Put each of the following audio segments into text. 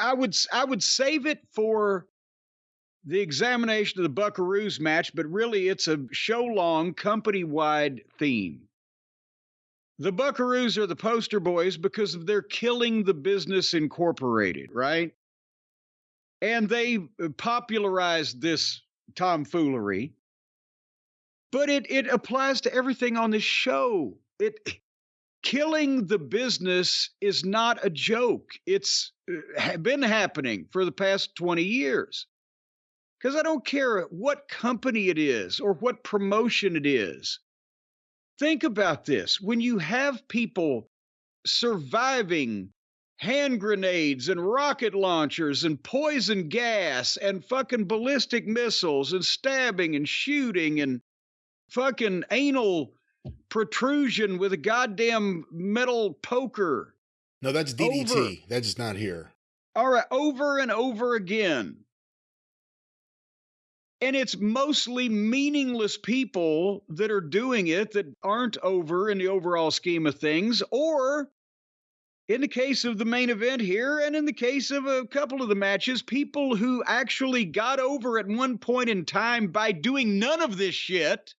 I would save it for the examination of the Buckaroos match, but really it's a show long company wide theme. The Buckaroos are the poster boys because of their Killing the Business Incorporated, right? And they popularized this tomfoolery, but it applies to everything on this show. Killing the business is not a joke. It's been happening for the past 20 years. Because I don't care what company it is or what promotion it is. Think about this. When you have people surviving hand grenades and rocket launchers and poison gas and fucking ballistic missiles and stabbing and shooting and fucking anal protrusion with a goddamn metal poker. No, that's DDT. That's not here. All right, over and over again. And it's mostly meaningless people that are doing it that aren't over in the overall scheme of things, or in the case of the main event here, and in the case of a couple of the matches, people who actually got over at one point in time by doing none of this shit,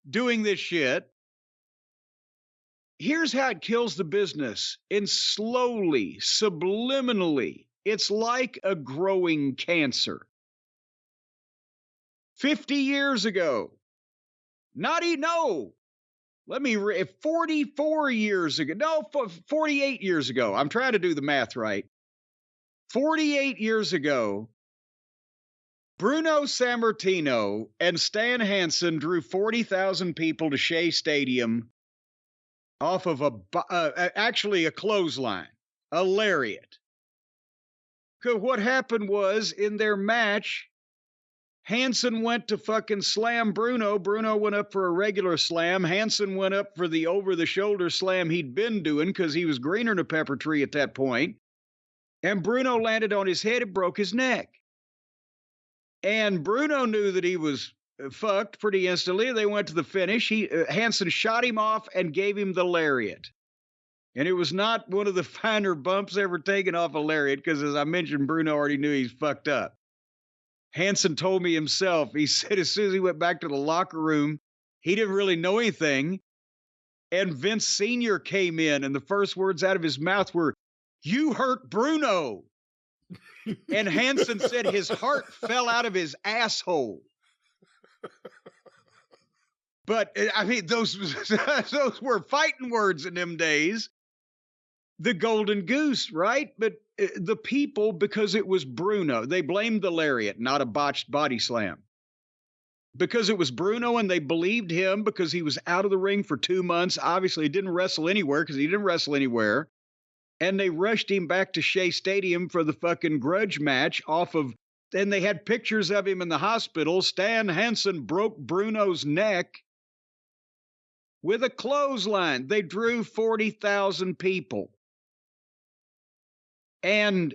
doing this shit. Here's how it kills the business. And slowly, subliminally, it's like a growing cancer. 50 years ago, no, 44 years ago, no, 48 years ago. I'm trying to do the math right. 48 years ago, Bruno Sammartino and Stan Hansen drew 40,000 people to Shea Stadium off of actually a clothesline, a lariat. Because what happened was, in their match, Hansen went to fucking slam Bruno. Bruno went up for a regular slam. Hansen went up for the over-the-shoulder slam he'd been doing because he was greener than a pepper tree at that point. And Bruno landed on his head and broke his neck. And Bruno knew that he was fucked pretty instantly. They went to the finish. Hansen shot him off and gave him the lariat. And it was not one of the finer bumps ever taken off a lariat because, as I mentioned, Bruno already knew he's fucked up. Hansen told me himself, he said as soon as he went back to the locker room, he didn't really know anything. And Vince Sr. came in, and the first words out of his mouth were, "You hurt Bruno." And Hansen said his heart fell out of his asshole. But, I mean, those were fighting words in them days. The golden goose, right? But the people, because it was Bruno, they blamed the lariat, not a botched body slam. Because it was Bruno and they believed him because he was out of the ring for 2 months. Obviously, he didn't wrestle anywhere because he didn't wrestle anywhere. And they rushed him back to Shea Stadium for the fucking grudge match and they had pictures of him in the hospital. Stan Hansen broke Bruno's neck with a clothesline. They drew 40,000 people. And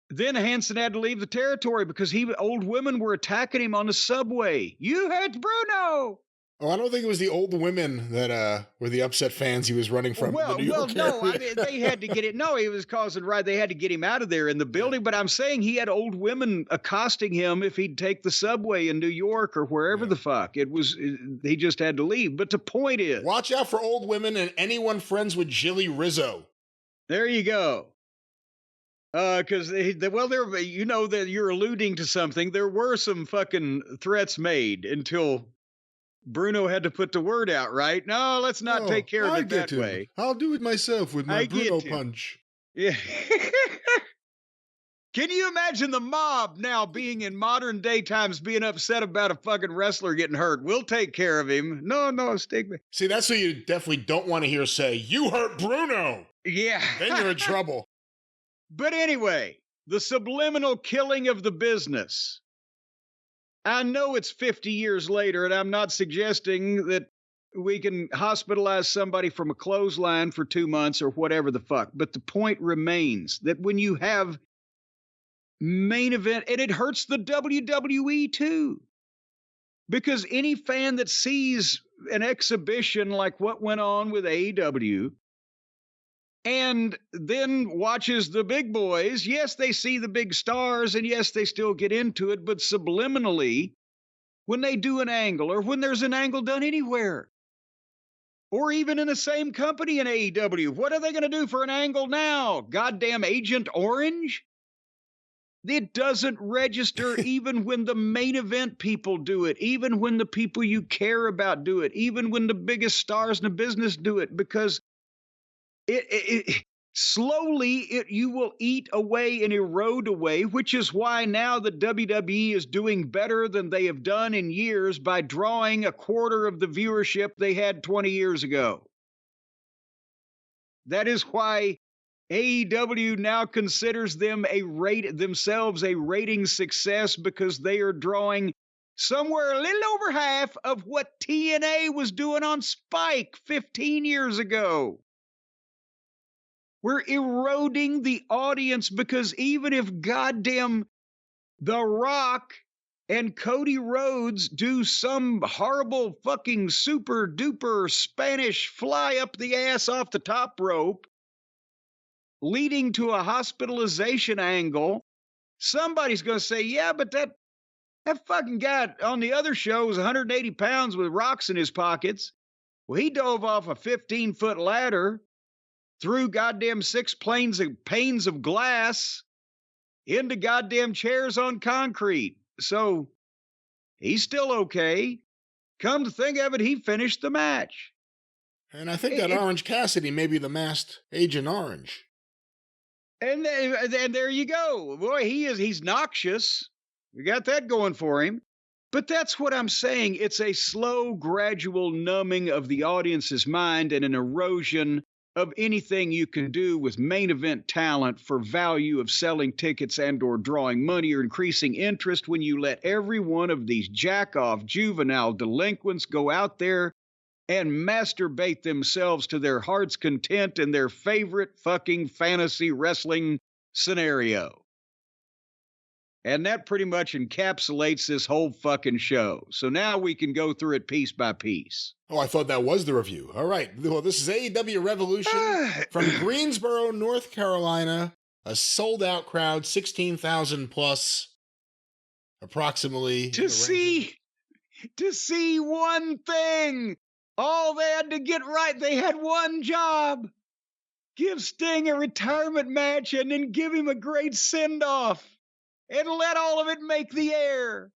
then Hansen had to leave the territory because old women were attacking him on the subway. "You hurt Bruno!" Oh, I don't think it was the old women that were the upset fans he was running from. Well, no, I mean, they had to get it. No, he was causing right. They had to get him out of there in the building. But I'm saying he had old women accosting him if he'd take the subway in New York or wherever the fuck. He just had to leave. But the point is, watch out for old women and anyone friends with Jilly Rizzo. There you go. Because that you're alluding to something. There were some fucking threats made until Bruno had to put the word out, right? No, let's not take care of it that way. I'll do it myself with my Bruno punch. Yeah. Can you imagine the mob now being in modern day times being upset about a fucking wrestler getting hurt? We'll take care of him. No, stigma. See, that's what you definitely don't want to hear say, "You hurt Bruno." Yeah. Then you're in trouble. But anyway, the subliminal killing of the business. I know it's 50 years later, and I'm not suggesting that we can hospitalize somebody from a clothesline for 2 months or whatever the fuck. But the point remains that when you have main event, and it hurts the WWE too. Because any fan that sees an exhibition like what went on with AEW, and then watches the big boys. Yes, they see the big stars, and yes, they still get into it, but subliminally, when they do an angle, or when there's an angle done anywhere, or even in the same company in AEW, what are they going to do for an angle now? Goddamn Agent Orange? It doesn't register even when the main event people do it, even when the people you care about do it, even when the biggest stars in the business do it, because slowly you will eat away and erode away, which is why now the WWE is doing better than they have done in years by drawing a quarter of the viewership they had 20 years ago. That is why AEW now considers themselves a rating success, because they are drawing somewhere a little over half of what TNA was doing on Spike 15 years ago. We're eroding the audience, because even if goddamn The Rock and Cody Rhodes do some horrible fucking super duper Spanish fly up the ass off the top rope, leading to a hospitalization angle, somebody's going to say, yeah, but that fucking guy on the other show was 180 pounds with rocks in his pockets. Well, he dove off a 15-foot ladder through goddamn 6 panes of glass into goddamn chairs on concrete. So he's still okay. Come to think of it, he finished the match. And I think that Orange Cassidy may be the masked Agent Orange. And there you go. Boy, he's noxious. We got that going for him. But that's what I'm saying. It's a slow, gradual numbing of the audience's mind and an erosion of anything you can do with main event talent for value of selling tickets and or drawing money or increasing interest, when you let every one of these jack-off juvenile delinquents go out there and masturbate themselves to their heart's content in their favorite fucking fantasy wrestling scenario. And that pretty much encapsulates this whole fucking show. So now we can go through it piece by piece. Oh, I thought that was the review. All right. Well, this is AEW Revolution from Greensboro, North Carolina. A sold-out crowd, 16,000 plus, approximately. To see one thing. All they had to get right, they had one job. Give Sting a retirement match and then give him a great send-off. And let all of it make the air.